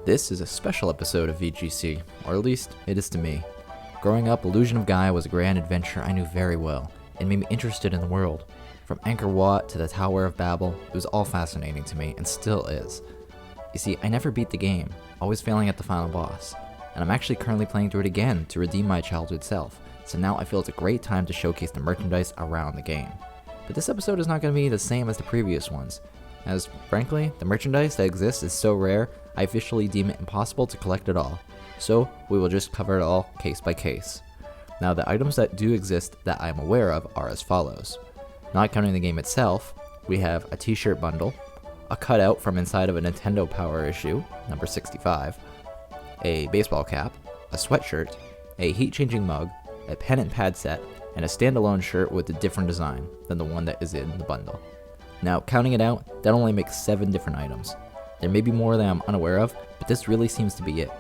This is a special episode of VGC, or at least it is to me. Growing up, Illusion of Gaia was a grand adventure I knew very well, and made me interested in the world. From Angkor Wat to the Tower of Babel, it was all fascinating to me, and still is. You see, I never beat the game, always failing at the final boss, and I'm actually currently playing through it again to redeem my childhood self, so now I feel it's a great time to showcase the merchandise around the game. But this episode is not going to be the same as the previous ones, as frankly, the merchandise that exists is so rare, I officially deem it impossible to collect it all. So we will just cover it all case by case. Now the items that do exist that I am aware of are as follows. Not counting the game itself, we have a T-shirt bundle, a cutout from inside of a Nintendo Power issue, number 65, a baseball cap, a sweatshirt, a heat-changing mug, a pen and pad set, and a standalone shirt with a different design than the one that is in the bundle. Now, counting it out, that only makes 7 different items. There may be more that I'm unaware of, but this really seems to be it.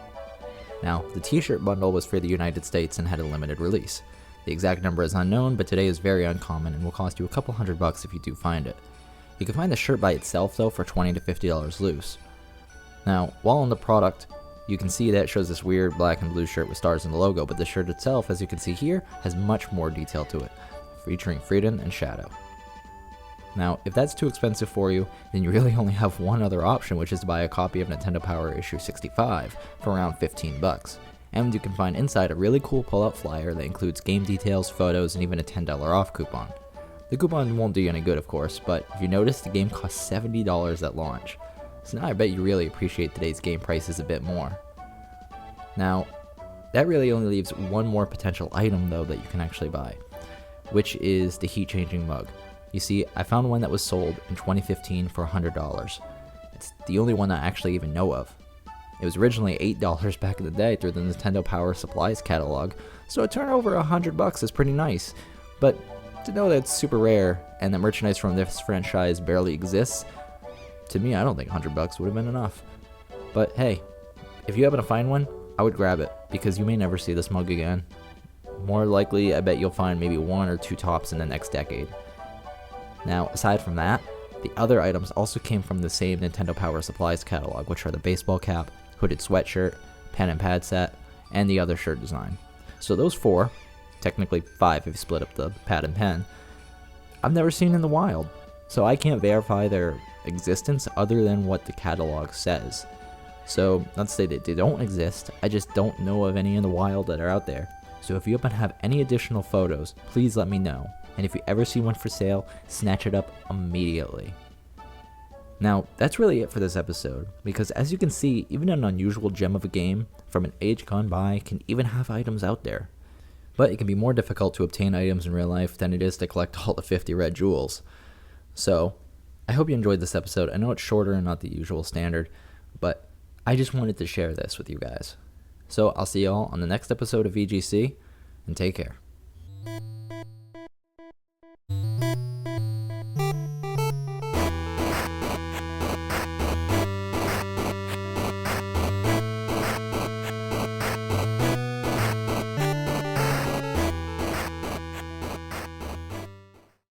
Now, the T-shirt bundle was for the United States and had a limited release. The exact number is unknown, but today is very uncommon and will cost you a couple $100 if you do find it. You can find the shirt by itself though for $20 to $50 loose. Now, while on the product, you can see that it shows this weird black and blue shirt with stars in the logo, but the shirt itself, as you can see here, has much more detail to it, featuring Freedom and Shadow. Now, if that's too expensive for you, then you really only have one other option, which is to buy a copy of Nintendo Power issue 65 for around $15. And you can find inside a really cool pull-out flyer that includes game details, photos, and even a $10 off coupon. The coupon won't do you any good, of course, but if you notice, the game costs $70 at launch. So now I bet you really appreciate today's game prices a bit more. Now, that really only leaves one more potential item though that you can actually buy, which is the heat-changing mug. You see, I found one that was sold in 2015 for $100. It's the only one I actually even know of. It was originally $8 back in the day through the Nintendo Power Supplies catalog, so a turnover $100 is pretty nice. But to know that it's super rare and that merchandise from this franchise barely exists, to me I don't think $100 would have been enough. But hey, if you happen to find one, I would grab it, because you may never see this mug again. More likely, I bet you'll find maybe 1 or 2 tops in the next decade. Now, aside from that, the other items also came from the same Nintendo Power Supplies catalog, which are the baseball cap, hooded sweatshirt, pen and pad set, and the other shirt design. So those 4, technically 5 if you split up the pad and pen, I've never seen in the wild, so I can't verify their existence other than what the catalog says. So, not to say that they don't exist, I just don't know of any in the wild that are out there. So if you happen to have any additional photos, please let me know. And if you ever see one for sale, snatch it up immediately. Now, that's really it for this episode, because as you can see, even an unusual gem of a game from an age gone by can even have items out there. But it can be more difficult to obtain items in real life than it is to collect all the 50 red jewels. So, I hope you enjoyed this episode. I know it's shorter and not the usual standard, but I just wanted to share this with you guys. So, I'll see y'all on the next episode of VGC, and take care.